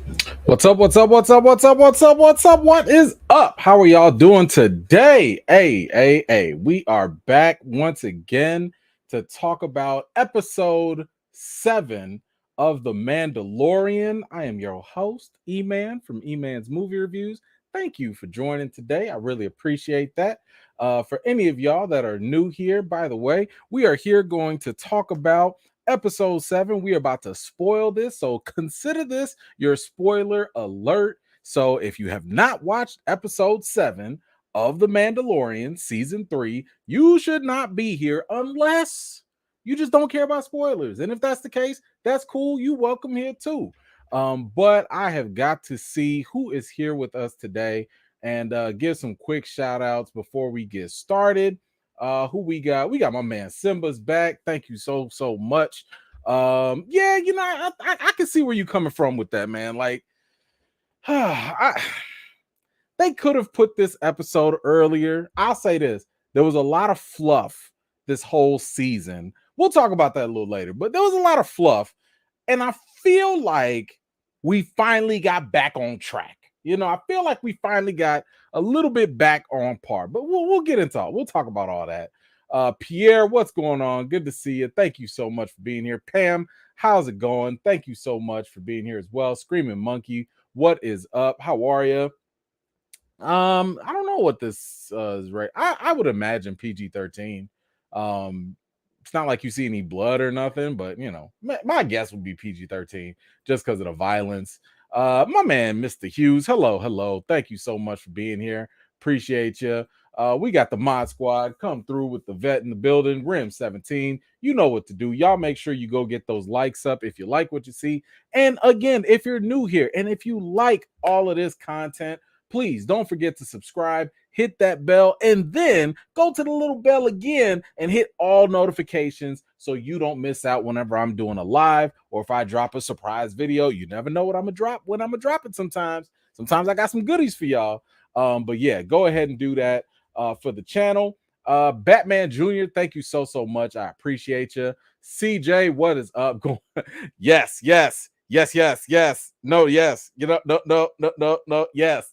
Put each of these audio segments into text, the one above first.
What's up? What's up? What's up? What's up? What's up? What's up? What is up? How are y'all doing today? Hey, we are back once again to talk about episode 7 of The Mandalorian. I am your host, E-Man from E-Man's Movie Reviews. Thank you for joining today. I really appreciate that. For any of y'all that are new here, by the way, we are here going to talk about episode 7. We are about to spoil this, so consider this your spoiler alert. So if you have not watched episode 7 of The Mandalorian season 3, you should not be here unless you just don't care about spoilers. And if that's the case, that's cool. You welcome here too. But I have got to see who is here with us today and give some quick shout outs before we get started. Who we got? We got my man Simba's back. Thank you so much. Yeah, I can see where you coming from with that, man. Like, I, they could have put this episode earlier. I'll say this: there was a lot of fluff this whole season. We'll talk about that a little later, but there was a lot of fluff, and I feel like we finally got back on track. I feel like we finally got a little bit back on par, but we'll get into it. We'll talk about all that. Pierre, what's going on? Good to see you. Thank you so much for being here. Pam, how's it going? Thank you so much for being here as well. Screaming Monkey, what is up? How are you? I don't know what this is right. I would imagine PG-13. It's not like you see any blood or nothing, but my guess would be PG-13 just because of the violence. My man, Mr. Hughes. Hello. Thank you so much for being here. Appreciate you. We got the mod squad come through with the vet in the building, Rim 17. You know what to do. Y'all make sure you go get those likes up if you like what you see. And again, if you're new here and if you like all of this content, please don't forget to subscribe, hit that bell, and then go to the little bell again and hit all notifications so you don't miss out whenever I'm doing a live or if I drop a surprise video. You never know what I'm gonna drop when I'm gonna drop it sometimes. Sometimes I got some goodies for y'all. But yeah, go ahead and do that for the channel. Batman Jr., thank you so much. I appreciate you. CJ, what is up? Yes. No, yes. No, yes.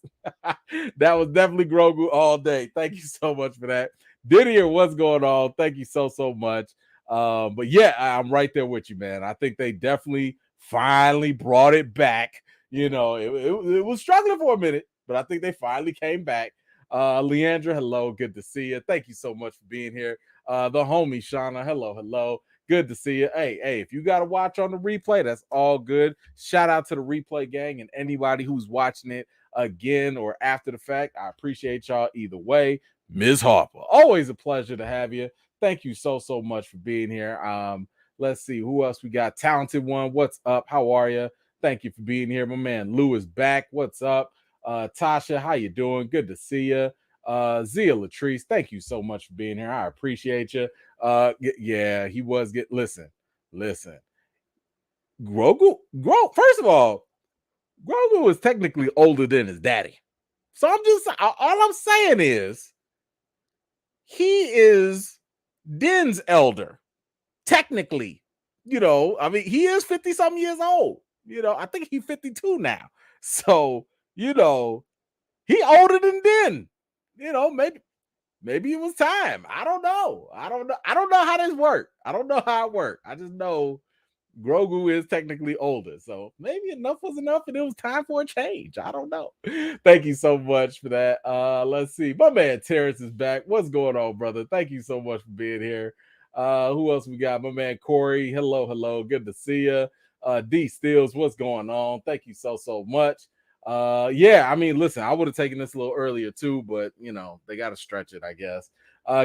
That was definitely Grogu all day. Thank you so much for that. Didier, what's going on? Thank you so much. But yeah, I'm right there with you, man. I think they definitely finally brought it back. It was struggling for a minute, but I think they finally came back. Leandra, hello, good to see you. Thank you so much for being here. The homie Shauna, hello. Good to see you. Hey, if you got to watch on the replay, that's all good. Shout out to the replay gang and anybody who's watching it again or after the fact. I appreciate y'all either way. Ms. Harper, always a pleasure to have you. Thank you so much for being here. Let's see who else we got. Talented one, what's up? How are you? Thank you for being here. My man Lou is back. What's up? Tasha, how you doing? Good to see you. Zia Latrice, thank you so much for being here. I appreciate you. Yeah, he was listen. First of all, Grogu is technically older than his daddy. So all I'm saying is he is Din's elder. Technically, he is 50 something years old. I think he's 52 now. So, he older than Din. Maybe it was time. I don't know. I don't know how this worked. I don't know how it worked. I just know Grogu is technically older. So maybe enough was enough and it was time for a change. I don't know. Thank you so much for that. Let's see. My man Terrence is back. What's going on, brother? Thank you so much for being here. Who else we got? My man Corey. Hello. Good to see you. D Steels, what's going on? Thank you so much. Yeah, I mean, listen, I would have taken this a little earlier too, but they got to stretch it, I guess.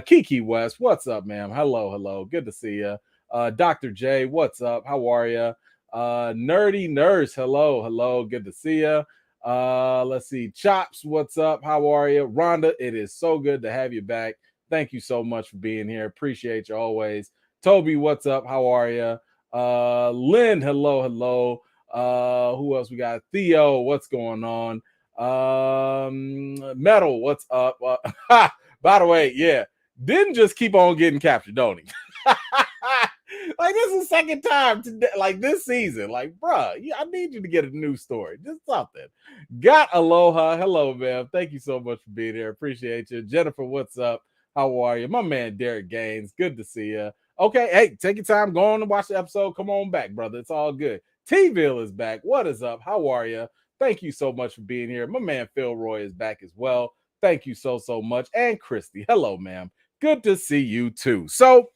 Kiki West, what's up, ma'am? Hello. Good to see you. Dr. J, what's up? How are you? Nerdy Nurse, hello. Good to see you. Let's see. Chops, what's up? How are you? Rhonda, it is so good to have you back. Thank you so much for being here. Appreciate you always. Toby, what's up? How are you? Lynn, hello. Who else we got? Theo, what's going on? Metal, what's up? By the way, yeah, didn't just keep on getting captured, don't he? Like, this is the second time today, like this season. Like, bruh, I need you to get a new story. Just something. Got Aloha. Hello, man. Thank you so much for being here. Appreciate you. Jennifer, what's up? How are you? My man, Derek Gaines. Good to see you. Okay, hey, take your time. Go on and watch the episode. Come on back, brother. It's all good. T-Ville is back. What is up? How are you? Thank you so much for being here. My man, Phil Roy, is back as well. Thank you so much. And Christy, hello, ma'am. Good to see you too. So,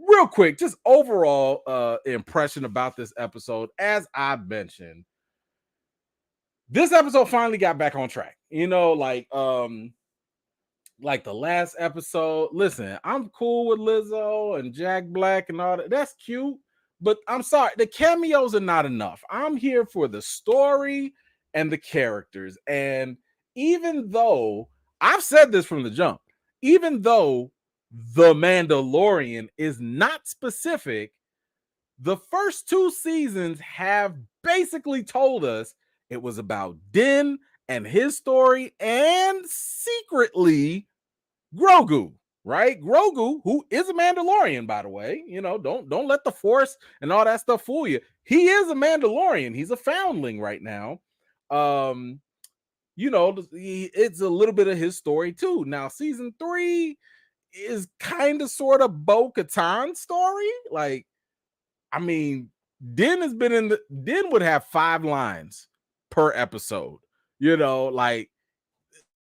real quick, just overall impression about this episode. As I mentioned, this episode finally got back on track. Like the last episode. Listen, I'm cool with Lizzo and Jack Black and all that. That's cute, but I'm sorry, the cameos are not enough. I'm here for the story and the characters. And even though I've said this from the jump, even though The Mandalorian is not specific, the first two seasons have basically told us it was about Din and his story, and secretly Grogu, right? Grogu, who is a Mandalorian, by the way. Don't let the Force and all that stuff fool you. He is a Mandalorian. He's a foundling right now. It's a little bit of his story too. Now, season 3 is kind of sort of Bo-Katan's story. Like, I mean, Din would have 5 lines per episode. Like,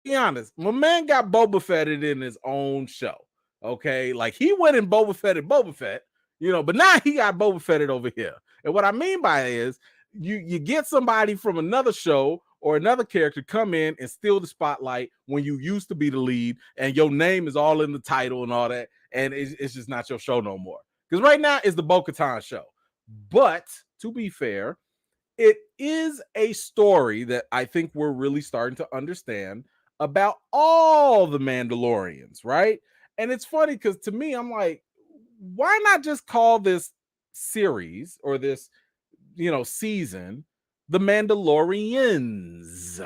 be honest, my man got Boba Fetted in his own show. Okay, like he went and Boba Fett, but now he got Boba Fetted over here. And what I mean by it is you get somebody from another show or another character come in and steal the spotlight when you used to be the lead and your name is all in the title and all that, and it's just not your show no more. Because right now it's the Bo-Katan show. But to be fair, it is a story that I think we're really starting to understand about all the Mandalorians, right? And it's funny because to me, I'm like, why not just call this series or this, season the Mandalorians?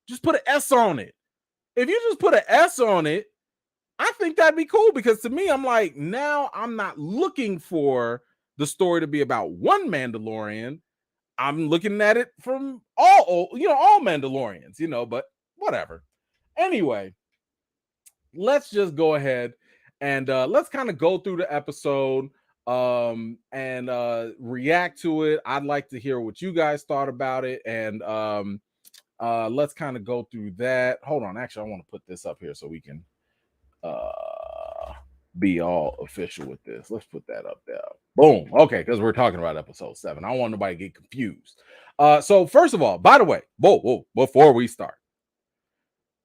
Just put an S on it. If you just put an S on it, I think that'd be cool, because to me, I'm like, now I'm not looking for the story to be about one Mandalorian. I'm looking at it from all Mandalorians, but whatever. Anyway, let's just go ahead and let's kind of go through the episode and react to it. I'd like to hear what you guys thought about it, and let's kind of go through that. Hold on, actually, I want to put this up here so we can be all official with this. Let's put that up there. Boom. Okay, because we're talking about episode 7. I don't want nobody to get confused. So first of all, by the way, whoa, before we start,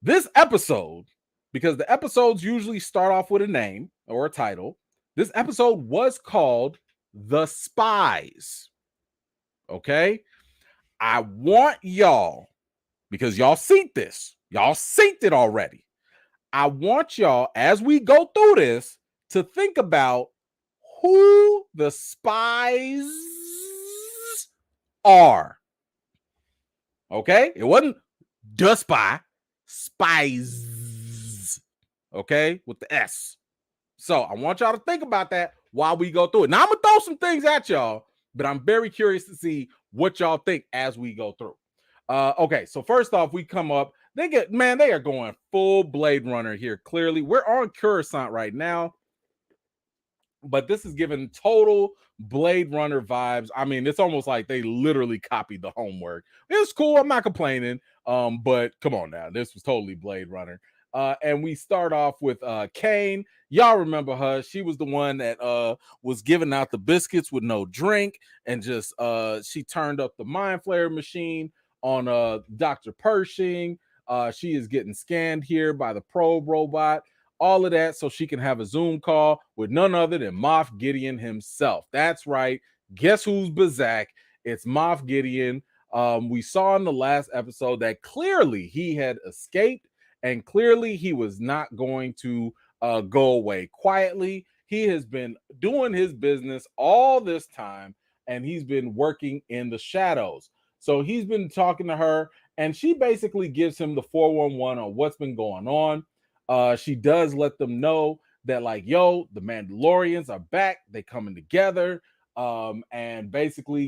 this episode, because the episodes usually start off with a name or a title, this episode was called The Spies. Okay? I want y'all, because y'all seen this, y'all seen it already. I want y'all, as we go through this, to think about who the spies are. Okay? It wasn't the spy. Spies. Okay? With the S. So I want y'all to think about that while we go through it. Now I'm going to throw some things at y'all, but I'm very curious to see what y'all think as we go through. Okay, so first off, we come up. They are going full Blade Runner here. Clearly, we're on Coruscant right now, but this is giving total Blade Runner vibes. I mean, it's almost like they literally copied the homework. It's cool. I'm not complaining. But come on now, this was totally Blade Runner. And we start off with Kane. Y'all remember her? She was the one that was giving out the biscuits with no drink, and just she turned up the mind flayer machine on Dr. Pershing. She is getting scanned here by the probe robot. All of that so she can have a Zoom call with none other than Moff Gideon himself. That's right. Guess who's Bazak? It's Moff Gideon. We saw in the last episode that clearly he had escaped, and clearly he was not going to go away quietly. He has been doing his business all this time, and he's been working in the shadows. So he's been talking to her, and she basically gives him the 411 on what's been going on. She does let them know that like, yo, the Mandalorians are back, they coming together, and basically,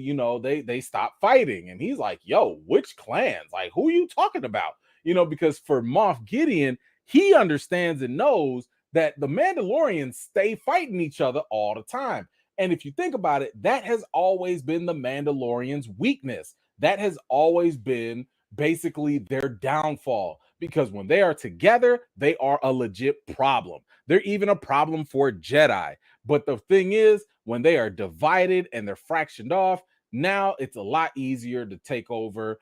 they stop fighting, and he's like, yo, which clans, like, who are you talking about? Because for Moff Gideon, he understands and knows that the Mandalorians stay fighting each other all the time. And if you think about it, that has always been the Mandalorians' weakness. That has always been basically their downfall, because when they are together, they are a legit problem. They're even a problem for Jedi. But the thing is, when they are divided and they're fractioned off, now it's a lot easier to take over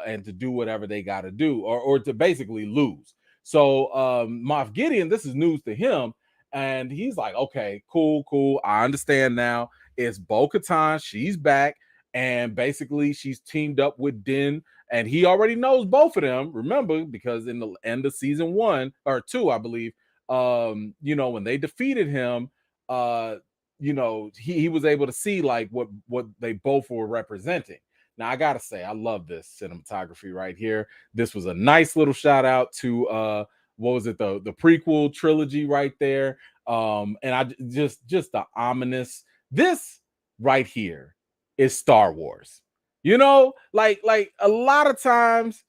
and to do whatever they got to do, or to basically lose. So Moff Gideon, this is news to him, and he's like, okay, cool. I understand now. It's Bo-Katan. She's back. And basically, she's teamed up with Din, and he already knows both of them. Remember, because in the end of season 1 or 2, I believe, when they defeated him, he was able to see like what they both were representing. Now, I gotta say, I love this cinematography right here. This was a nice little shout out to what was it, the prequel trilogy right there. And I just the ominous. This right here is Star Wars. Like a lot of times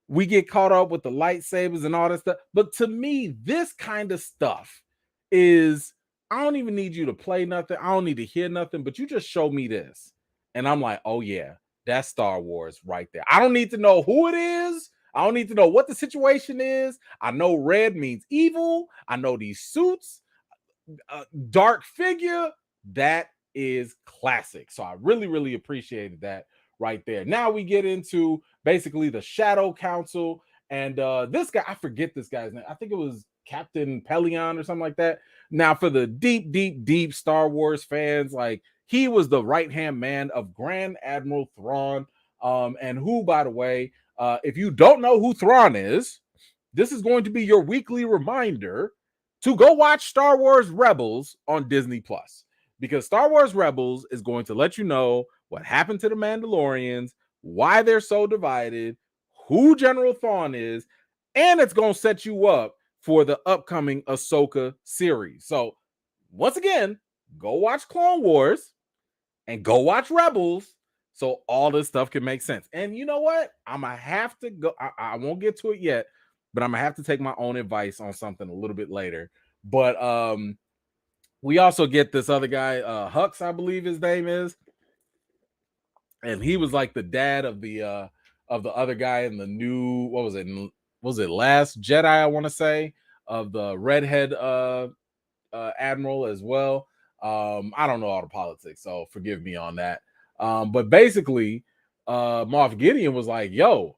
we get caught up with the lightsabers and all that stuff. But to me, this kind of stuff is, I don't even need you to play nothing. I don't need to hear nothing, but you just show me this. And I'm like, oh yeah, that's Star Wars right there. I don't need to know who it is. I don't need to know what the situation is. I know red means evil. I know these suits, dark figure. That is classic. So I really appreciated that right there. Now we get into basically the Shadow Council, and this guy, I forget this guy's name. I think it was Captain Pelion or something like that. Now, for the deep Star Wars fans, like, he was the right hand man of Grand Admiral Thrawn, and who, by the way, if you don't know who Thrawn is, this is going to be your weekly reminder to go watch Star Wars Rebels on Disney Plus, because Star Wars Rebels is going to let you know what happened to the Mandalorians, why they're so divided, who General Thrawn is, and it's going to set you up for the upcoming Ahsoka series. So, once again, go watch Clone Wars and go watch Rebels so all this stuff can make sense. And you know what? I'm going to have to go. I won't get to it yet, but I'm going to have to take my own advice on something a little bit later. But we also get this other guy, Hux, I believe his name is, and he was like the dad of the other guy in the new, what was it? Was it Last Jedi? I want to say, of the redhead admiral as well. I don't know all the politics, so forgive me on that. But basically, Moff Gideon was like, "Yo,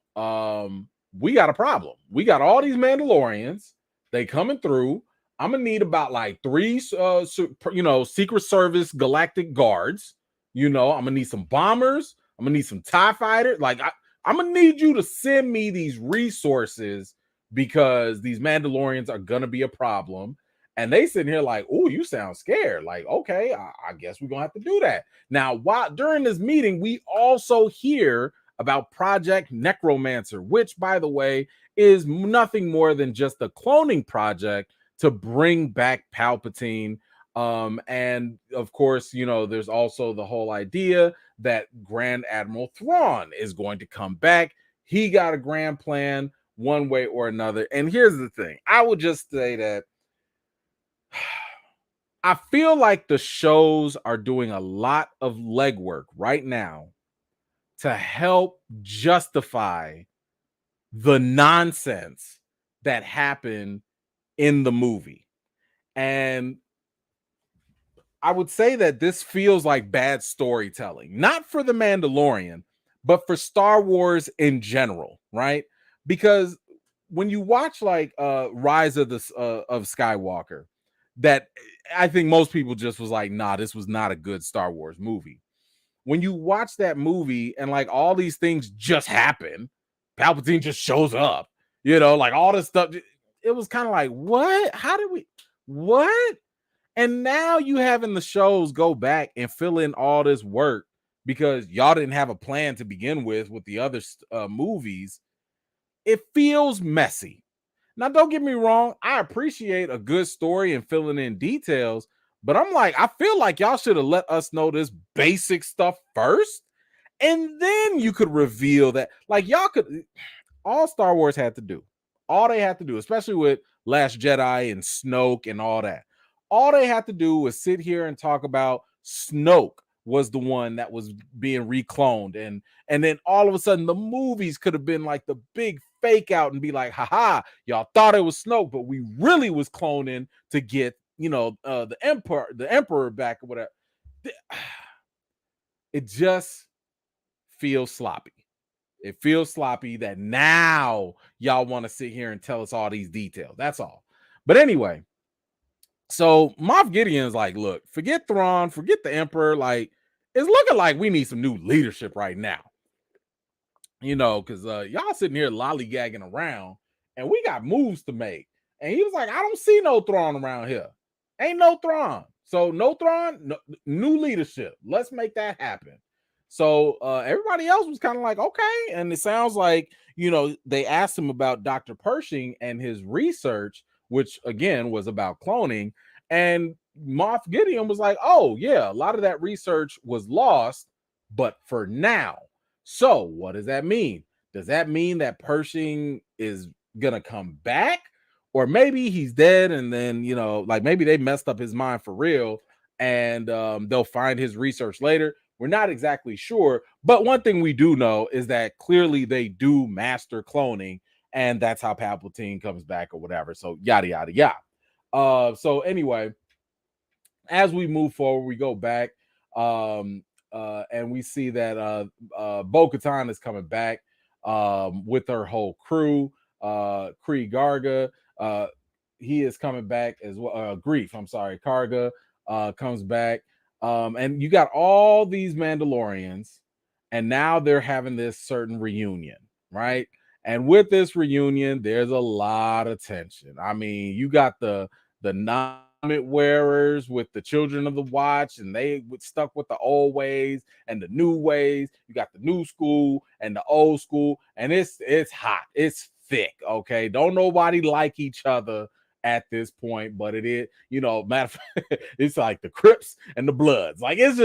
we got a problem. We got all these Mandalorians. They coming through. I'm gonna need about like 3, Secret Service galactic guards. I'm gonna need some bombers. I'm gonna need some TIE fighters. Like, I'm gonna need you to send me these resources, because these Mandalorians are gonna be a problem." And they sitting here like, "Oh, you sound scared." Like, okay, I guess we're gonna have to do that. Now, during this meeting, we also hear about Project Necromancer, which, by the way, is nothing more than just a cloning project to bring back Palpatine. And of course, there's also the whole idea that Grand Admiral Thrawn is going to come back. He got a grand plan one way or another. And here's the thing. I would just say that I feel like the shows are doing a lot of legwork right now to help justify the nonsense that happened in the movie. And I would say that this feels like bad storytelling, not for The Mandalorian, but for Star Wars in general, right? Because when you watch like Rise of Skywalker, that I think most people just was like, nah, this was not a good Star Wars movie. When you watch that movie and like all these things just happen, Palpatine just shows up, like all this stuff, it was kind of like, what? How did we, what? And now you having the shows go back and fill in all this work because y'all didn't have a plan to begin with the other movies. It feels messy. Now, don't get me wrong, I appreciate a good story and filling in details, but I'm like, I feel like y'all should have let us know this basic stuff first, and then you could reveal that. Like, y'all could, all Star Wars had to do, all they had to do, especially with Last Jedi and Snoke and all that, all they had to do was sit here and talk about Snoke was the one that was being recloned, and then all of a sudden the movies could have been like the big fake out and be like, haha, y'all thought it was Snoke, but we really was cloning to get, the emperor back or whatever. It just feels sloppy. It feels sloppy that now y'all want to sit here and tell us all these details. That's all. But anyway, so Moff Gideon's like, look, forget Thrawn, forget the Emperor. Like, it's looking like we need some new leadership right now. Because y'all sitting here lollygagging around and we got moves to make. And he was like, I don't see no Thrawn around here. Ain't no Thrawn. So no Thrawn, no, new leadership. Let's make that happen. So everybody else was kind of like, okay. And it sounds like, they asked him about Dr. Pershing and his research, which again was about cloning. And Moff Gideon was like, oh, yeah, a lot of that research was lost, but for now. So, what does that mean? Does that mean that Pershing is going to come back? Or maybe he's dead and then, like maybe they messed up his mind for real and they'll find his research later. We're not exactly sure. But one thing we do know is that clearly they do master cloning and that's how Palpatine comes back or whatever. So, yada, yada, yada. So, anyway, as we move forward, we go back. And we see that Bo-Katan is coming back with her whole crew. Kree Garga, he is coming back as well. Grief, I'm sorry, Karga comes back. And you got all these Mandalorians, and now they're having this certain reunion, right? And with this reunion, there's a lot of tension. I mean, you got the wearers with the children of the watch, and they stuck with the old ways and the new ways. You got the new school and the old school, and it's hot, it's thick. Okay, don't nobody like each other at this point, but it is, matter of fact, it's like the Crips and the Bloods. Like it's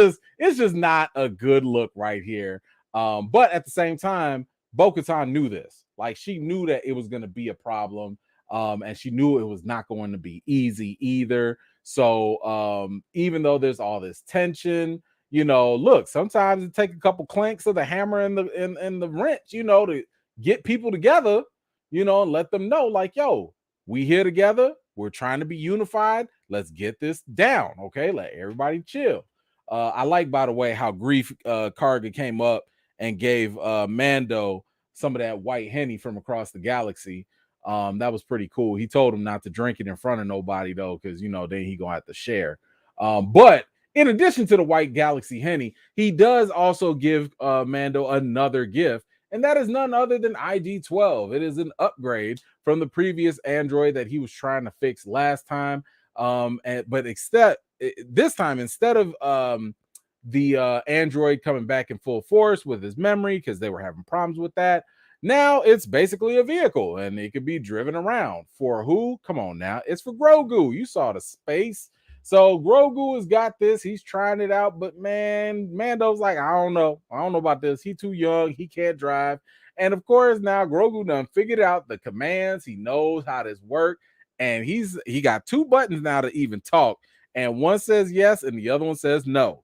just not a good look right here. But at the same time, Bo-Katan knew this. Like, she knew that it was going to be a problem. And she knew it was not going to be easy either. So even though there's all this tension, look, sometimes it takes a couple clanks of the hammer and the wrench, to get people together, and let them know, like, yo, we here together. We're trying to be unified. Let's get this down. Okay, let everybody chill. I like, by the way, how Grief Karga came up and gave Mando some of that white Henny from across the galaxy. That was pretty cool. He told him not to drink it in front of nobody though, because then he gonna have to share. But in addition to the White Galaxy Henny, he does also give Mando another gift, and that is none other than IG-12. It is an upgrade from the previous android that he was trying to fix last time. But this time, instead of the android coming back in full force with his memory, because they were having problems with that, now it's basically a vehicle and it could be driven around. For who? Come on now. It's for Grogu. You saw the space. So Grogu has got this. He's trying it out. But man, Mando's like, I don't know. I don't know about this. He's too young. He can't drive. And of course, now Grogu done figured out the commands. He knows how this works. And he got two buttons now to even talk. And one says yes and the other one says no.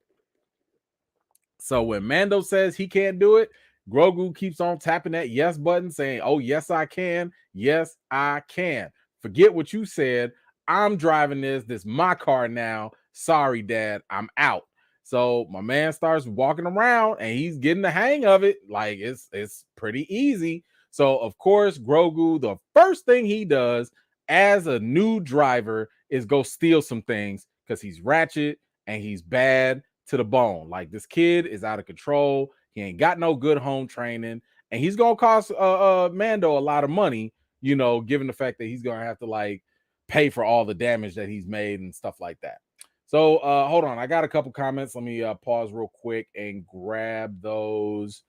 So when Mando says he can't do it, Grogu keeps on tapping that yes button saying, oh, yes, I can. Yes, I can. Forget what you said. I'm driving this. This is my car now. Sorry, Dad. I'm out. So my man starts walking around and he's getting the hang of it. Like it's pretty easy. So of course, Grogu, the first thing he does as a new driver is go steal some things because he's ratchet and he's bad to the bone. Like, this kid is out of control. He ain't got no good home training, and he's gonna cost Mando a lot of money, given the fact that he's gonna have to like pay for all the damage that he's made and stuff like that. So hold on, I got a couple comments. Let me pause real quick and grab those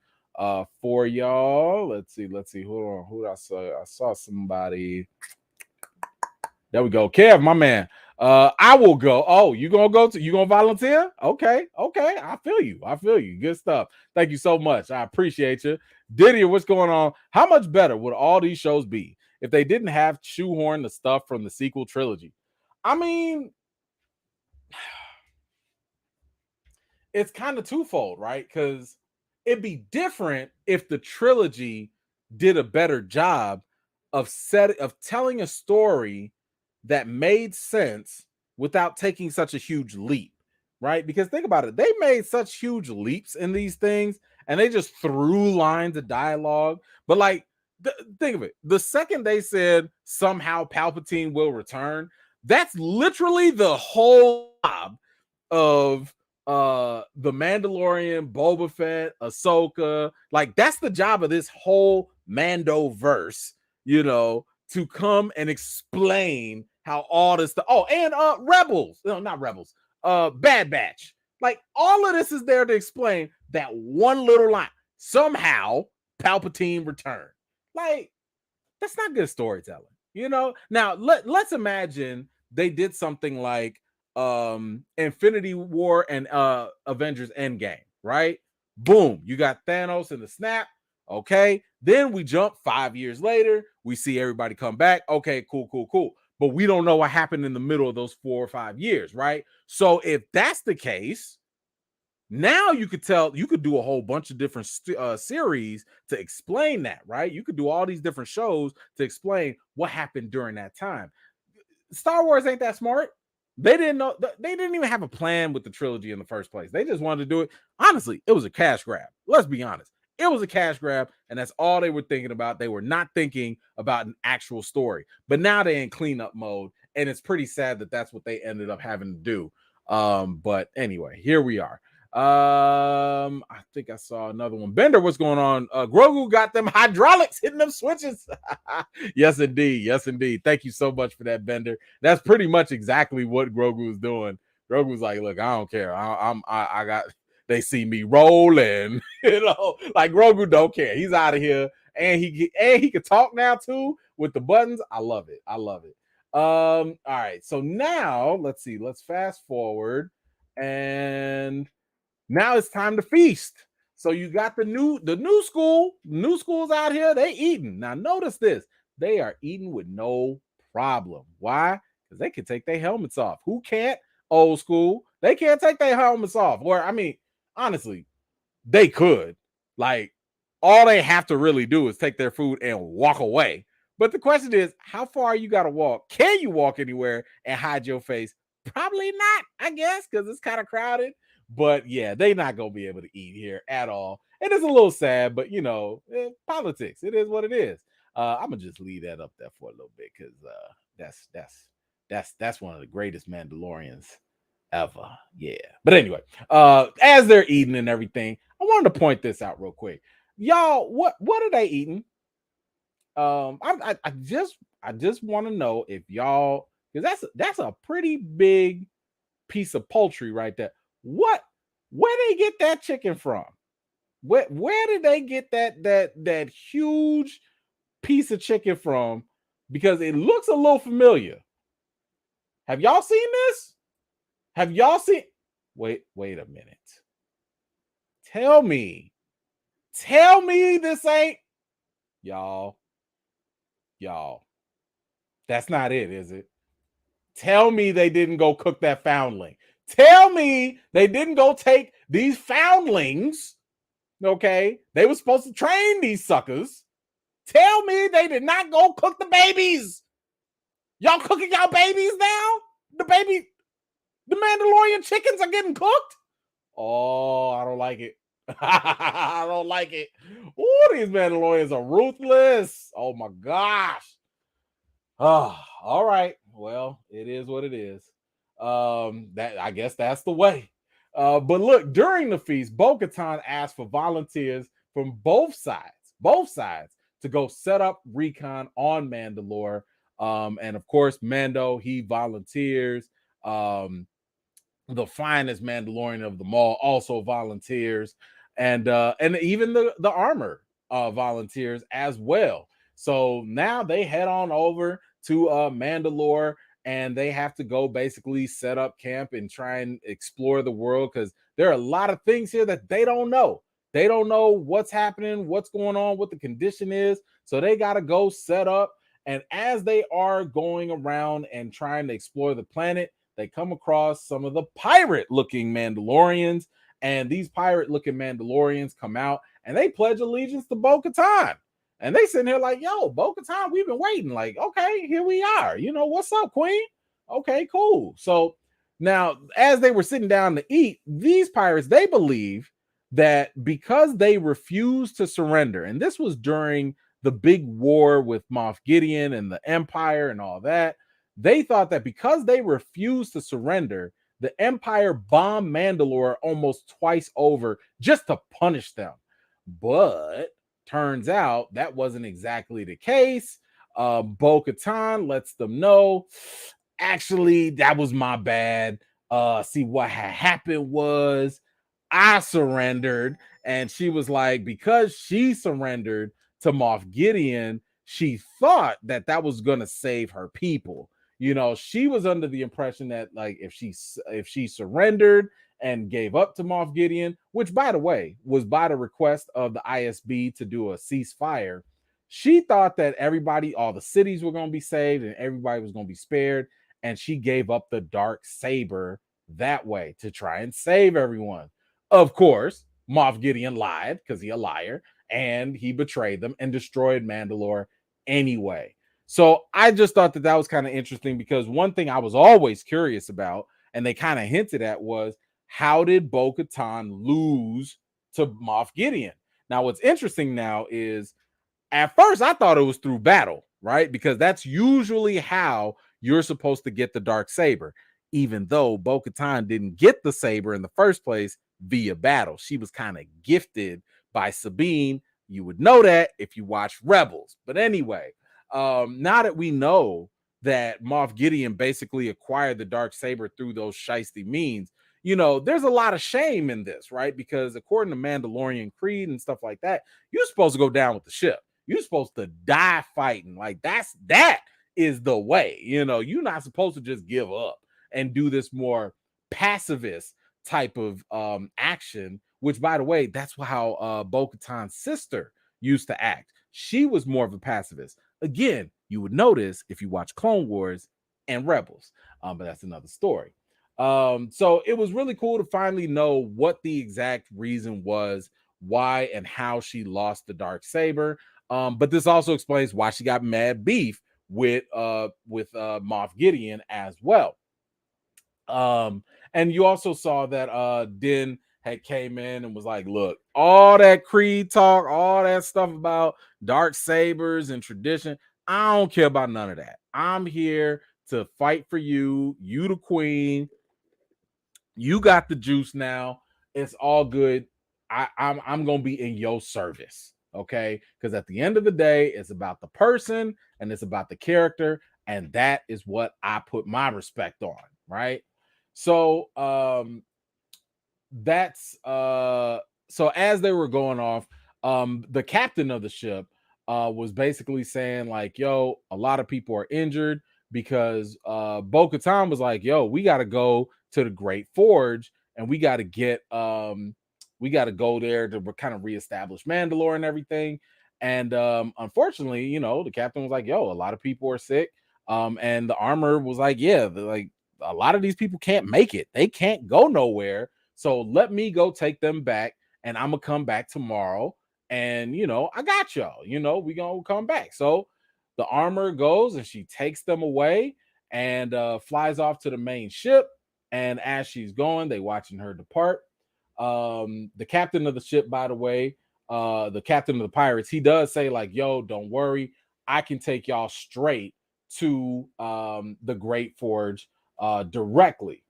for y'all. Let's see. Hold on. Who did I saw? I saw somebody. There we go. Kev, my man. I will go. Oh, you gonna go to you gonna volunteer? Okay, okay. I feel you. I feel you. Good stuff. Thank you so much. I appreciate you. Didier, what's going on? How much better would all these shows be if they didn't have shoehorn the stuff from the sequel trilogy? I mean, it's kind of twofold, right? Because it'd be different if the trilogy did a better job of telling a story that made sense without taking such a huge leap, right? Because think about it, they made such huge leaps in these things, and they just threw lines of dialogue. But like, think of it: the second they said somehow Palpatine will return, that's literally the whole job of the Mandalorian, Boba Fett, Ahsoka. Like, that's the job of this whole Mando verse, to come and explain how all this stuff. Oh, and Rebels. No, not Rebels. Bad Batch. Like, all of this is there to explain that one little line. Somehow Palpatine returned. Like, that's not good storytelling. Now let's imagine they did something like Infinity War and Avengers Endgame, right? Boom, you got Thanos in the snap. Okay, then we jump 5 years later, we see everybody come back. Okay, cool, but we don't know what happened in the middle of those 4 or 5 years, right? So if that's the case, now you could do a whole bunch of different series to explain that, right? You could do all these different shows to explain what happened during that time. Star Wars ain't that smart. They didn't know. They didn't even have a plan with the trilogy in the first place. They just wanted to do it. Honestly, it was a cash grab. Let's be honest. It was a cash grab, and that's all they were thinking about. They were not thinking about an actual story. But now they're in cleanup mode, and it's pretty sad that that's what they ended up having to do. But anyway, here we are. I think I saw another one. Bender, what's going on? Grogu got them hydraulics hitting them switches. Yes, indeed. Yes, indeed. Thank you so much for that, Bender. That's pretty much exactly what Grogu's doing. Grogu's like, look, I don't care. I got. They see me rolling, like Grogu don't care. He's out of here, and he can talk now too with the buttons. I love it. I love it. All right. So now let's see. Let's fast forward, and now it's time to feast. So you got the new school's out here. They eating. Now notice this. They are eating with no problem. Why? Because they can take their helmets off. Who can't? Old school. They can't take their helmets off. Or, I mean, honestly, they could. Like, all they have to really do is take their food and walk away. But the question is, how far you got to walk? Can you walk anywhere and hide your face? Probably not, I guess, because it's kind of crowded. But yeah, they're not gonna be able to eat here at all. It is a little sad, but politics. It is what it is. I'm gonna just leave that up there for a little bit because that's one of the greatest Mandalorians ever. Yeah. But anyway, as they're eating and everything, I wanted to point this out real quick. Y'all, what are they eating? I just want to know if y'all, because that's a pretty big piece of poultry right there. Where they get that chicken from? Where did they get that huge piece of chicken from? Because it looks a little familiar. Have y'all seen this? Have y'all seen? Wait a minute. Tell me this ain't y'all. That's not it, is it? Tell me they didn't go cook that foundling. Tell me they didn't go take these foundlings. Okay, they were supposed to train these suckers. Tell me they did not go cook the babies. Y'all cooking y'all babies now? The Mandalorian chickens are getting cooked? Oh, I don't like it. I don't like it. Oh, these Mandalorians are ruthless. Oh my gosh. Oh, all right. Well, it is what it is. That, I guess that's the way. But look, during the feast, Bo-Katan asked for volunteers from both sides to go set up recon on Mandalore. And of course, Mando, he volunteers. The finest Mandalorian of them all also volunteers, and even the armor volunteers as well. So now they head on over to Mandalore, and they have to go basically set up camp and try and explore the world, because there are a lot of things here that they don't know. They don't know what's happening, what's going on, what the condition is. So they got to go set up. And as they are going around and trying to explore the planet, they come across some of the pirate looking Mandalorians. And these pirate looking Mandalorians come out and they pledge allegiance to Bo Katan. And they sitting here like, yo, Bo Katan, we've been waiting. Like, okay, here we are. What's up, Queen? Okay, cool. So now, as they were sitting down to eat, these pirates, they believe that because they refused to surrender, and this was during the big war with Moff Gideon and the Empire and all that, they thought that because they refused to surrender, the Empire bombed Mandalore almost twice over just to punish them. But turns out that wasn't exactly the case. Bo Katan lets them know, actually, that was my bad. See, what had happened was I surrendered. And she was like, because she surrendered to Moff Gideon, she thought that that was going to save her people. She was under the impression that, like, if she surrendered and gave up to Moff Gideon, which, by the way, was by the request of the ISB to do a ceasefire, she thought that everybody, all the cities were going to be saved and everybody was going to be spared. And she gave up the dark saber that way to try and save everyone. Of course, Moff Gideon lied because he's a liar, and he betrayed them and destroyed Mandalore anyway. So I just thought that that was kind of interesting, because one thing I was always curious about, and they kind of hinted at, was how did Bo-Katan lose to Moff Gideon? Now, what's interesting now is, at first I thought it was through battle, right? Because that's usually how you're supposed to get the dark saber, even though Bo-Katan didn't get the saber in the first place via battle. She was kind of gifted by Sabine. You would know that if you watch Rebels. But anyway, now that we know that Moff Gideon basically acquired the dark saber through those shiesty means, there's a lot of shame in this, right? Because according to Mandalorian creed and stuff like that, you're supposed to go down with the ship. You're supposed to die fighting. Like, that is the way. You're not supposed to just give up and do this more pacifist type of action, which, by the way, that's how Bo-Katan's sister used to act. She was more of a pacifist. Again, you would notice if you watch Clone Wars and Rebels, but that's another story. So it was really cool to finally know what the exact reason was, why and how she lost the dark saber. But this also explains why she got mad beef with Moff Gideon as well. And you also saw that Din had came in and was like, look, all that creed talk, all that stuff about dark sabers and tradition, I don't care about none of that. I'm here to fight for you. You the queen. You got the juice now. It's all good. I'm gonna be in your service, okay? Because at the end of the day, it's about the person and it's about the character, and that is what I put my respect on, right? So that's so as they were going off, the captain of the ship was basically saying, like, yo, a lot of people are injured, because Bo-Katan was like, yo, we got to go to the Great Forge, and we got to go there to kind of reestablish Mandalore and everything. And unfortunately, the captain was like, yo, a lot of people are sick. And the armor was like, yeah, like, a lot of these people can't make it. They can't go nowhere. So let me go take them back, and I'm gonna come back tomorrow. And I got y'all. We gonna come back. So the armor goes and she takes them away and flies off to the main ship. And as she's going, they watching her depart. The captain of the ship, by the way, the captain of the pirates, he does say, like, yo, don't worry, I can take y'all straight to the Great Forge directly.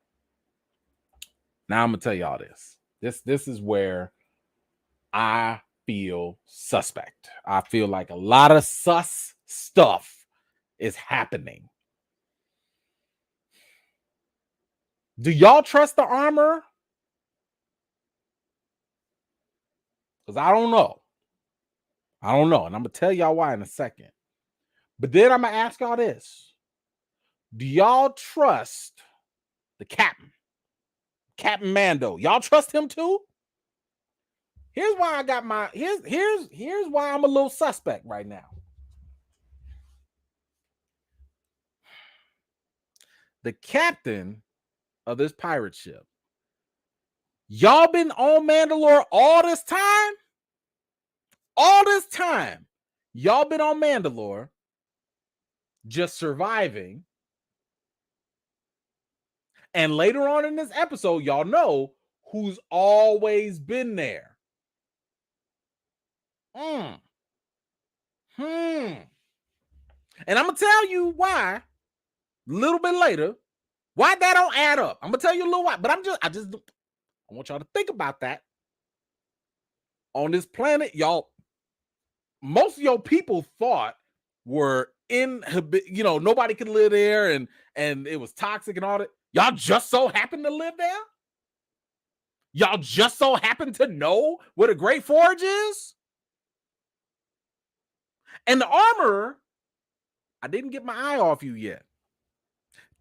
Now I'm gonna tell y'all this. This is where I feel suspect. I feel like a lot of sus stuff is happening. Do y'all trust the armor? Because I don't know. I don't know. And I'm going to tell y'all why in a second. But then I'm going to ask y'all this. Do y'all trust the captain? Captain Mando. Y'all trust him too? Here's why I got my here's why I'm a little suspect right now. The captain of this pirate ship. Y'all been on Mandalore all this time? All this time. Y'all been on Mandalore just surviving. And later on in this episode, y'all know who's always been there. And I'm gonna tell you why a little bit later. Why that don't add up? I'm gonna tell you a little why, but I want y'all to think about that. On this planet, y'all, most of your people thought were nobody could live there, and it was toxic and all that. Y'all just so happen to live there. Y'all just so happen to know what a Great Forge is. And the armor, I didn't get my eye off you yet.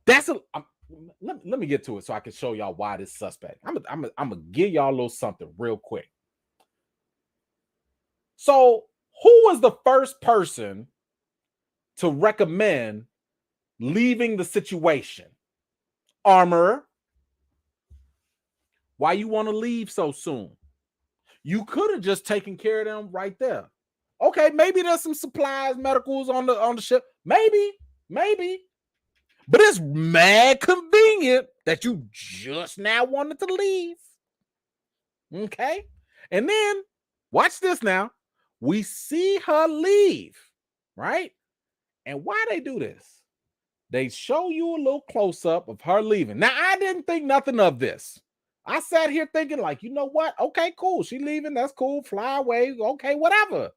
Let me get to it so I can show y'all why this suspect. I'm gonna give y'all a little something real quick. So, who was the first person to recommend leaving the situation? Armor. Why you want to leave so soon? You could have just taken care of them right there. Okay, maybe there's some supplies, medicals on the ship. Maybe. But it's mad convenient that you just now wanted to leave. Okay? And then, watch this now. We see her leave, right? And why they do this? They show you a little close-up of her leaving. Now, I didn't think nothing of this. I sat here thinking, like, you know what? Okay, cool. She leaving. That's cool. Fly away. Okay, whatever.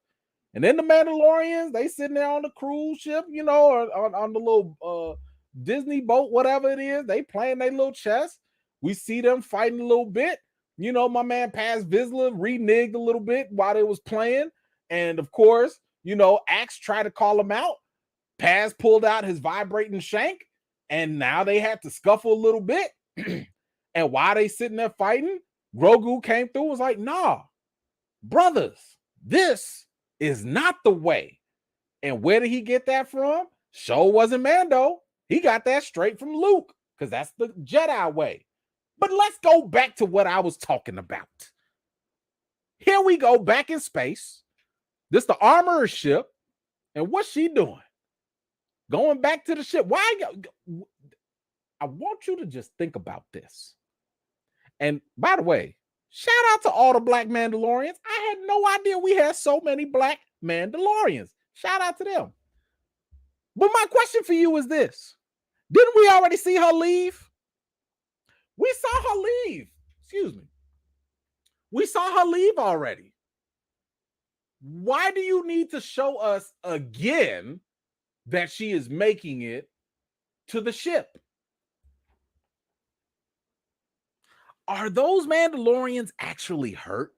And then the Mandalorians, they sitting there on the cruise ship, or on the little Disney boat, whatever it is. They playing their little chess. We see them fighting a little bit. My man Paz Vizsla reneged a little bit while they was playing. And, of course, Axe tried to call him out. Paz pulled out his vibrating shank. And now they had to scuffle a little bit. And while they sitting there fighting, Grogu came through and was like, nah, brothers, this is not the way. And where did he get that from? Sure wasn't Mando. He got that straight from Luke, because that's the Jedi way. But let's go back to what I was talking about. Here we go, back in space. This the armorer ship. And what's she doing? Going back to the ship. Why? I want you to just think about this. And by the way, shout out to all the Black Mandalorians. I had no idea we had so many Black Mandalorians. Shout out to them. But my question for you is this. Didn't we already see her leave? We saw her leave. Excuse me. We saw her leave already. Why do you need to show us again that she is making it to the ship? Are those Mandalorians actually hurt?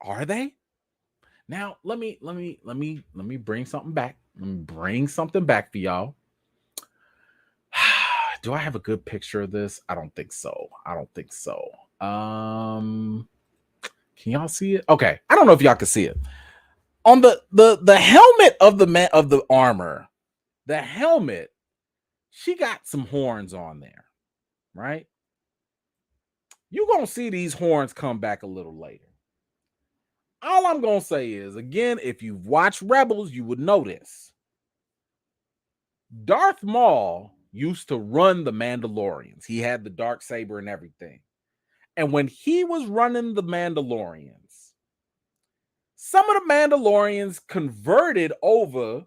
Are they? Now, let me bring something back. Let me bring something back for y'all. Do I have a good picture of this? I don't think so. Can y'all see it? Okay. I don't know if y'all can see it. On the helmet of the armor, the helmet, she got some horns on there, right? You're going to see these horns come back a little later. All I'm going to say is, again, if you've watched Rebels, you would know this. Darth Maul used to run the Mandalorians. He had the Darksaber and everything. And when he was running the Mandalorians, some of the Mandalorians converted over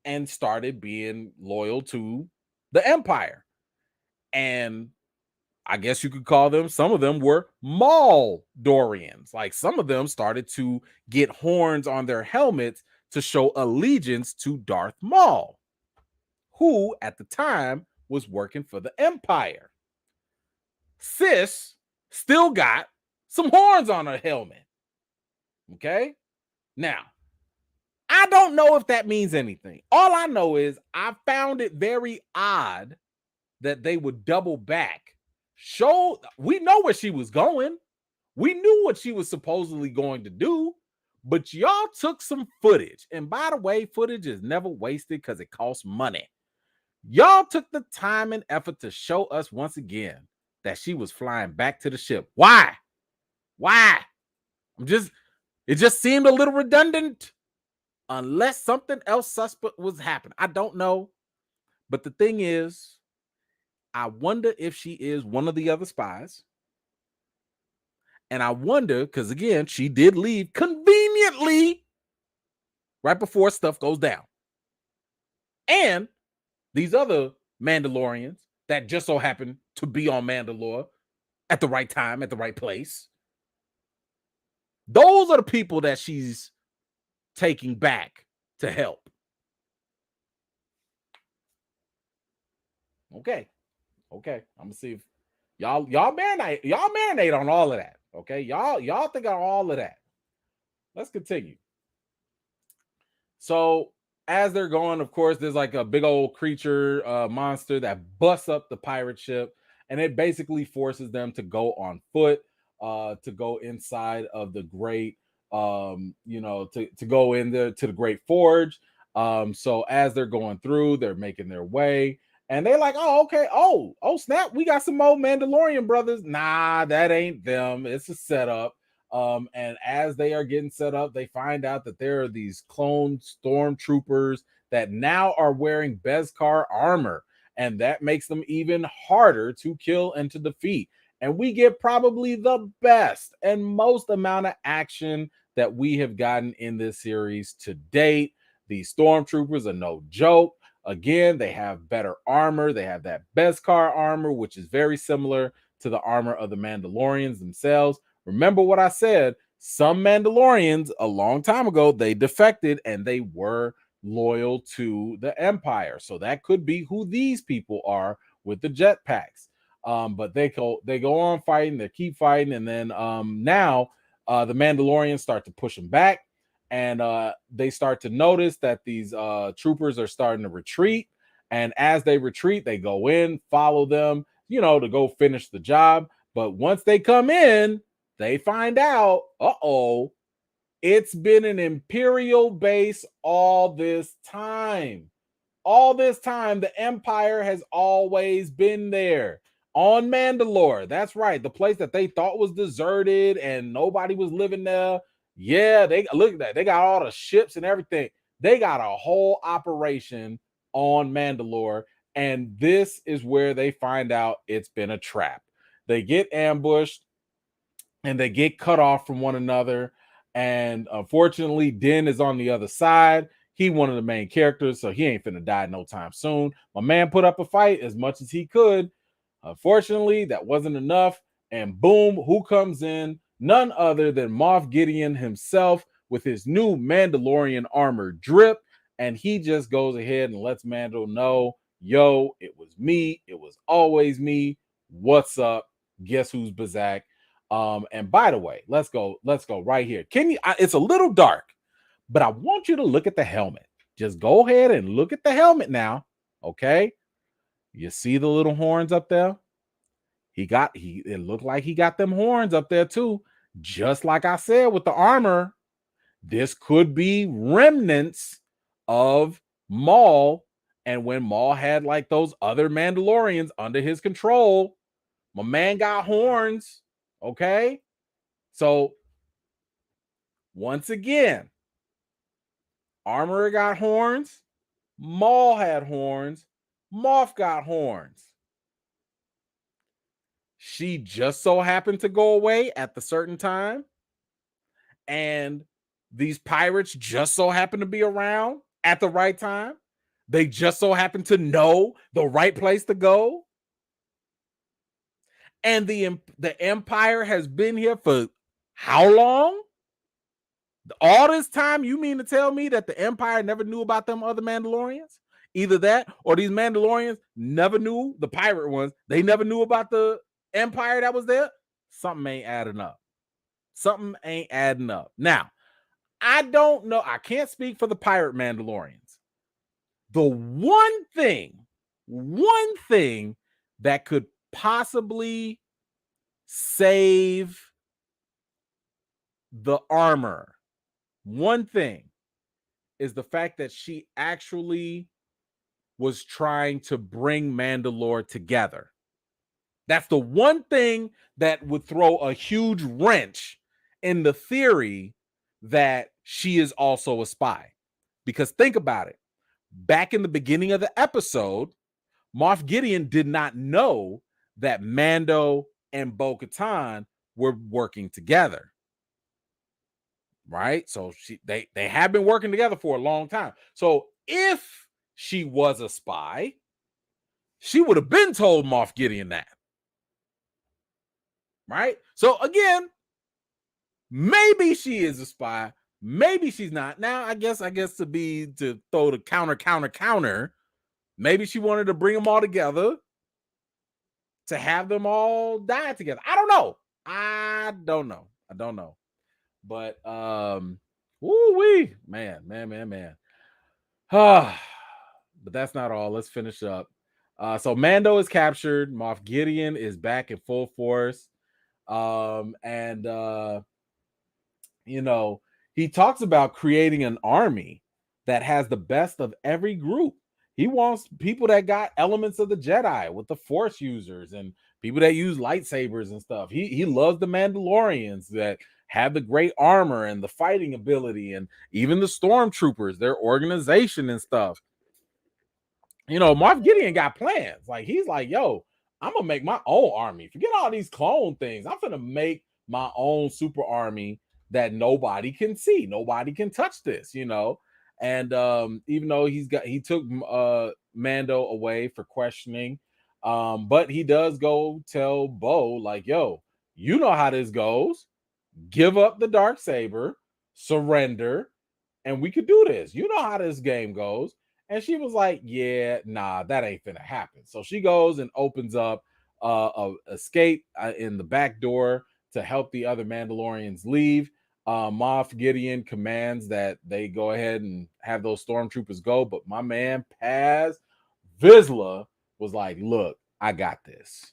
and started being loyal to the Empire. And I guess you could call them, some of them were Maul-Dorians. Like, some of them started to get horns on their helmets to show allegiance to Darth Maul, who at the time was working for the Empire. Sis still got some horns on her helmet. Okay. Now, I don't know if that means anything. All I know is I found it very odd that they would double back. We know where she was going. We knew what she was supposedly going to do, but y'all took some footage. And by the way, footage is never wasted because it costs money. Y'all took the time and effort to show us once again that she was flying back to the ship. Why? Why? It just seemed a little redundant. Unless something else suspect was happening. I don't know. But the thing is, I wonder if she is one of the other spies. And I wonder, because again, she did leave conveniently right before stuff goes down. And these other Mandalorians that just so happen to be on Mandalore at the right time, at the right place. Those are the people that she's taking back to help. Okay. I'm gonna see if y'all marinate on all of that. Okay, y'all think of all of that. Let's continue. So as they're going, of course, there's like a big old creature monster that busts up the pirate ship, and it basically forces them to go on foot, to go inside of the great, to go in there to the Great Forge. So as they're going through, they're making their way. And they're like, oh, okay. Oh, snap. We got some more Mandalorian brothers. Nah, that ain't them. It's a setup. And as they are getting set up, they find out that there are these clone stormtroopers that now are wearing Beskar armor. And that makes them even harder to kill and to defeat. And we get probably the best and most amount of action that we have gotten in this series to date. These stormtroopers are no joke. Again, they have better armor. They have that Beskar armor, which is very similar to the armor of the Mandalorians themselves. Remember what I said, some Mandalorians a long time ago, they defected and they were loyal to the Empire. So that could be who these people are with the jetpacks. But they go on fighting, they keep fighting, and then now the Mandalorians start to push them back. And they start to notice that these troopers are starting to retreat. And as they retreat, they go in, follow them, to go finish the job. But once they come in, they find out, it's been an Imperial base all this time. All this time, the Empire has always been there on Mandalore. That's right. The place that they thought was deserted and nobody was living there. Yeah, they look at that. They got all the ships and everything. They got a whole operation on Mandalore. And this is where they find out it's been a trap. They get ambushed and they get cut off from one another. And unfortunately, Din is on the other side. He one of the main characters, so he ain't finna die no time soon. My man put up a fight as much as he could. Unfortunately, that wasn't enough. And boom, who comes in? None other than Moff Gideon himself with his new Mandalorian armor drip. And he just goes ahead and lets Mando know, yo, it was me. It was always me. What's up? Guess who's Bazak? And by the way, let's go right here. It's a little dark, but I want you to look at the helmet. Just go ahead and look at the helmet now. Okay. You see the little horns up there? It looked like he got them horns up there too. Just like I said with the armor, this could be remnants of Maul. And when Maul had like those other Mandalorians under his control, my man got horns. Okay. So once again, Armorer got horns, Maul had horns, Moff got horns. She just so happened to go away at the certain time. And these pirates just so happen to be around at the right time. They just so happen to know the right place to go. And the Empire has been here for how long? All this time, you mean to tell me that the Empire never knew about them other Mandalorians? Either that or these Mandalorians never knew, the pirate ones, they never knew about the Empire that was there? Something ain't adding up. Now, I don't know. I can't speak for the pirate Mandalorians. The one thing that could possibly save the armor, one thing is the fact that she actually was trying to bring Mandalore together. That's the one thing that would throw a huge wrench in the theory that she is also a spy. Because think about it. Back in the beginning of the episode, Moff Gideon did not know that Mando and Bo-Katan were working together. Right? So they have been working together for a long time. So if she was a spy, she would have been told Moff Gideon that. Right? So again, maybe she is a spy, maybe she's not. Now, I guess to throw the counter, maybe she wanted to bring them all together to have them all die together. I don't know. But woo-wee, man. But that's not all. Let's finish up. So Mando is captured. Moff Gideon is back in full force. And you know, he talks about creating an army that has the best of every group. He wants people that got elements of the Jedi with the Force users and people that use lightsabers and stuff. He loves the Mandalorians that have the great armor and the fighting ability, and even the stormtroopers, their organization and stuff. Moff Gideon got plans. Like, he's like, yo, I'm gonna make my own army. Forget all these clone things. I'm gonna make my own super army that nobody can see. Nobody can touch this. And even though he took Mando away for questioning, but he does go tell Bo, like, yo, you know how this goes. Give up the dark saber, surrender, and we could do this. You know how this game goes. And she was like, yeah, nah, that ain't gonna happen. So she goes and opens up a escape in the back door to help the other Mandalorians leave. Moff Gideon commands that they go ahead and have those stormtroopers go, but my man Paz Vizsla was like, look, I got this.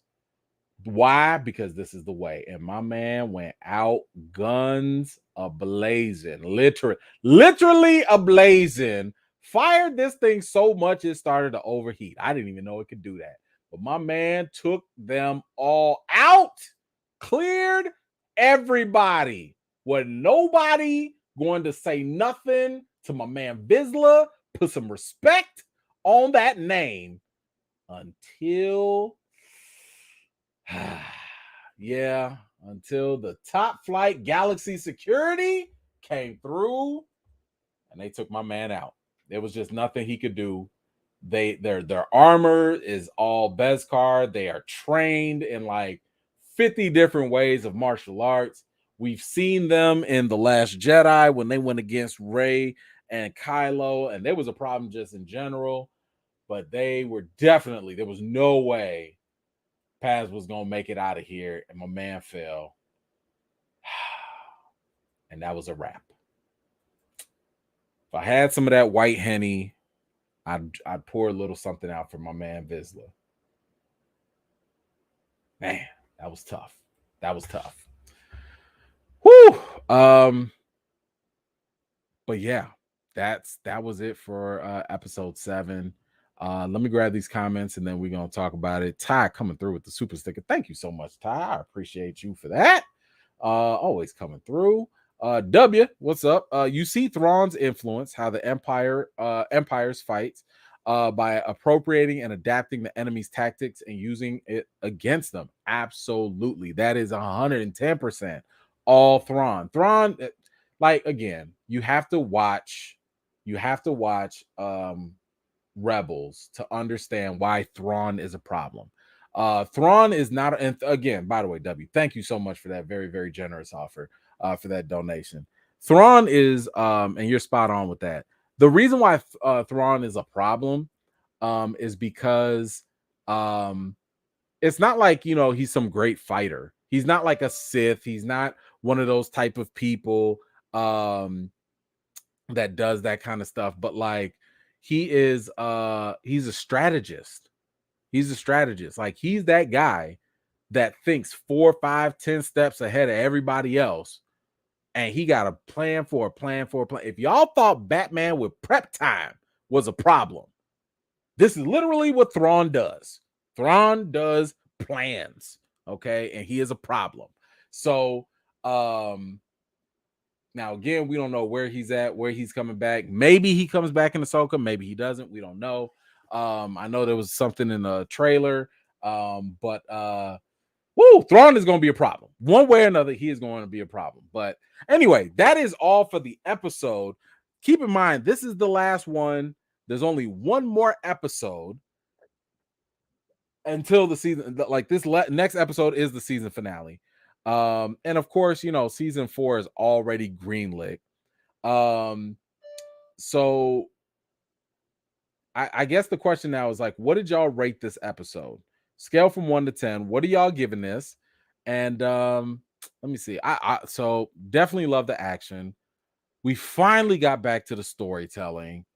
Why? Because this is the way. And my man went out guns ablazing, literally ablazing. Fired this thing so much it started to overheat. I didn't even know it could do that. But my man took them all out, cleared everybody. Was nobody going to say nothing to my man Vizsla? Put some respect on that name until until the top flight Galaxy security came through and they took my man out. There was just nothing he could do. Their armor is all Beskar. They are trained in like 50 different ways of martial arts. We've seen them in The Last Jedi when they went against Rey and Kylo, and there was a problem just in general, but there was no way Paz was gonna make it out of here, and my man fell. And that was a wrap. If I had some of that white Henny, I'd pour a little something out for my man Vizsla. Man, that was tough. Whew. But yeah, that was it for episode 7. Let me grab these comments and then we're gonna talk about it. Ty coming through with the super sticker. Thank you so much, Ty. I appreciate you for that. Always coming through. W, what's up? You see Thrawn's influence, how the empires fights by appropriating and adapting the enemy's tactics and using it against them. Absolutely. That is 110% all Thrawn. Thrawn, like, again, you have to watch Rebels to understand why Thrawn is a problem. Thrawn is not, and again, by the way, W, thank you so much for that very, very generous offer for that donation. Thrawn is, and you're spot on with that. The reason why Thrawn is a problem is because it's not like, he's some great fighter. He's not like a Sith. He's not one of those type of people. that does that kind of stuff, but like he's a strategist. He's a strategist. Like he's that guy that thinks 4, 5, 10 steps ahead of everybody else. And he got a plan for a plan for a plan. If y'all thought Batman with prep time was a problem, this is literally what Thrawn does. Thrawn does plans, okay? And he is a problem. So, now again, we don't know where he's at, where he's coming back. Maybe he comes back in Ahsoka, maybe he doesn't. We don't know. I know there was something in the trailer, but Thrawn is going to be a problem. One way or another, he is going to be a problem. But anyway, that is all for the episode. Keep in mind, this is the last one. There's only one more episode until the season. Like this next episode is the season finale. And of course, season 4 is already greenlit. So I guess the question now is like, what did y'all rate this episode? Scale from 1 to 10. What are y'all giving this? And let me see. So definitely love the action. We finally got back to the storytelling.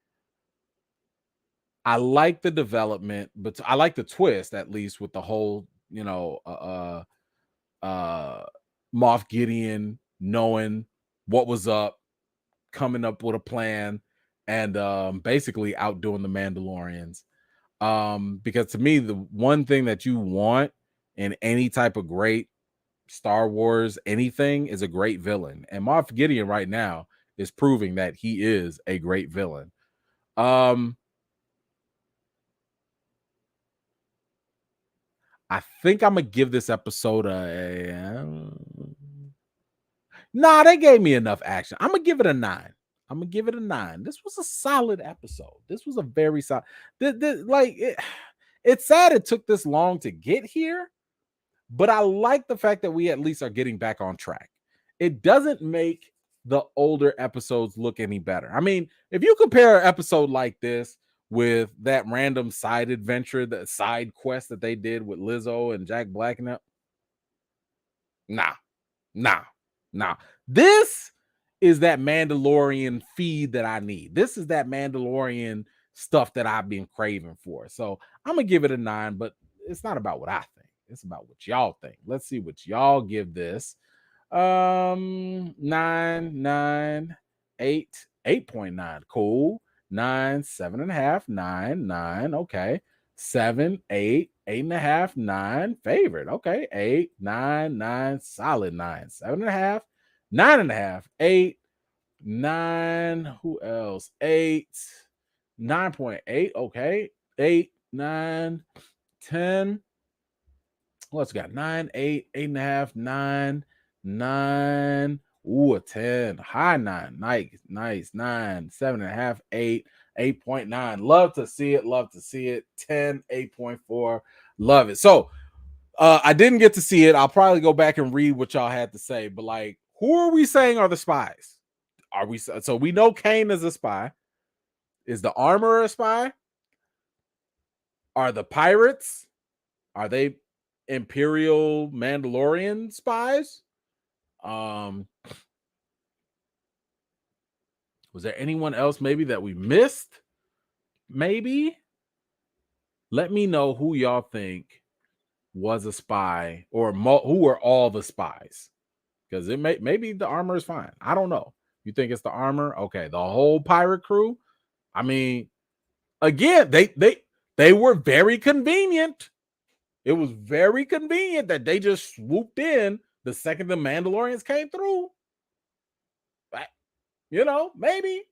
I like the development, but I like the twist, at least with the whole, Moff Gideon knowing what was up, coming up with a plan, and basically outdoing the Mandalorians. Because to me, the one thing that you want in any type of great Star Wars anything is a great villain. And Moff Gideon right now is proving that he is a great villain. I think I'm gonna give this episode nah, they gave me enough action. I'm gonna give it a 9. I'm gonna give it a 9. This was a solid episode. This was a very solid. It's sad it took this long to get here, but I like the fact that we at least are getting back on track. It doesn't make the older episodes look any better. I mean, if you compare an episode like this with that random side adventure, the side quest that they did with Lizzo and Jack Black and that, nah. This is that Mandalorian feed that I need. This is that Mandalorian stuff that I've been craving for. So I'm gonna give it a 9, but it's not about what I think. It's about what y'all think. Let's see what y'all give this. 9, 8, 8.9. Cool. 9, 7.5, 9, 9. Okay. 7, 8, 8.5, 9. Favorite. Okay. 8, 9, 9. Solid 9. 7.5, 9.5, 8, 9. Who else? 8, 9.8. Okay. 8, 9, 10. What's got 9, 8, 8.5, 9, 9. Ooh, a 10. High 9. Nice. 9, 7.5, 8, 8.9. Love to see it. 10, 8.4. Love it. So I didn't get to see it. I'll probably go back and read what y'all had to say, but like, who are we saying are the spies? So we know Kane is a spy. Is the armorer a spy? Are the pirates? Are they Imperial Mandalorian spies? Was there anyone else maybe that we missed? Maybe. Let me know who y'all think was a spy, or who are all the spies, because maybe the armor is fine. I don't know. You think it's the armor? Okay, the whole pirate crew. I mean, again, they were very convenient. It was very convenient that they just swooped in the second the Mandalorians came through. Maybe.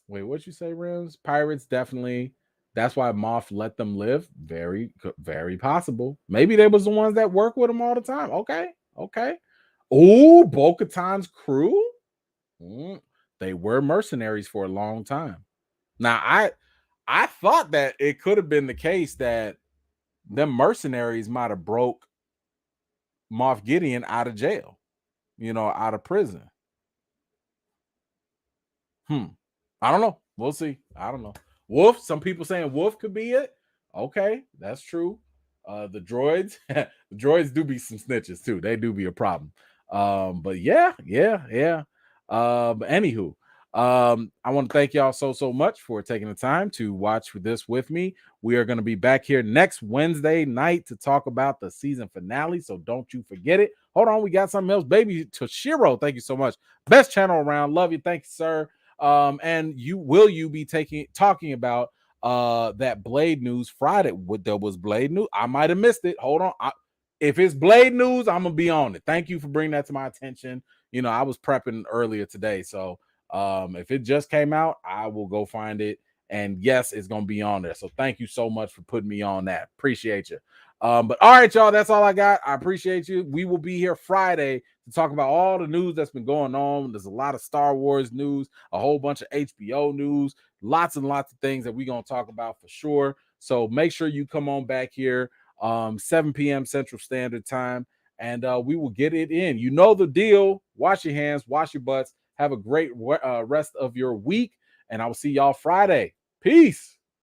Wait, what you say, Rims? Pirates, definitely. That's why Moff let them live. Very, very possible. Maybe they was the ones that work with him all the time. Okay. Oh, Bo-Katan's crew. They were mercenaries for a long time. Now, I thought that it could have been the case that them mercenaries might have broke Moff Gideon out of jail, out of prison. I don't know. We'll see. I don't know. Wolf. Some people saying Wolf could be it. Okay, that's true. The droids, the droids do be some snitches too. They do be a problem. But yeah. But anywho, I want to thank y'all so much for taking the time to watch this with me. We are going to be back here next Wednesday night to talk about the season finale. So don't you forget it. Hold on, we got something else, baby. Toshiro, thank you so much. Best channel around. Love you. Thank you, sir. And you be talking about that Blade news Friday? There was Blade news. I might have missed it. Hold on. If it's Blade news, I'm gonna be on it. Thank you for bringing that to my attention. I was prepping earlier today, so if it just came out, I will go find it. And yes, it's gonna be on there. So thank you so much for putting me on that. Appreciate you. But all right, y'all, that's all I got. I appreciate you. We will be here Friday to talk about all the news that's been going on. There's a lot of Star Wars news, a whole bunch of HBO news, lots and lots of things that we're gonna talk about for sure. So make sure you come on back here 7 p.m. Central Standard Time, and we will get it in. You know the deal. Wash your hands, wash your butts. Have a great rest of your week, and I will see y'all Friday. Peace.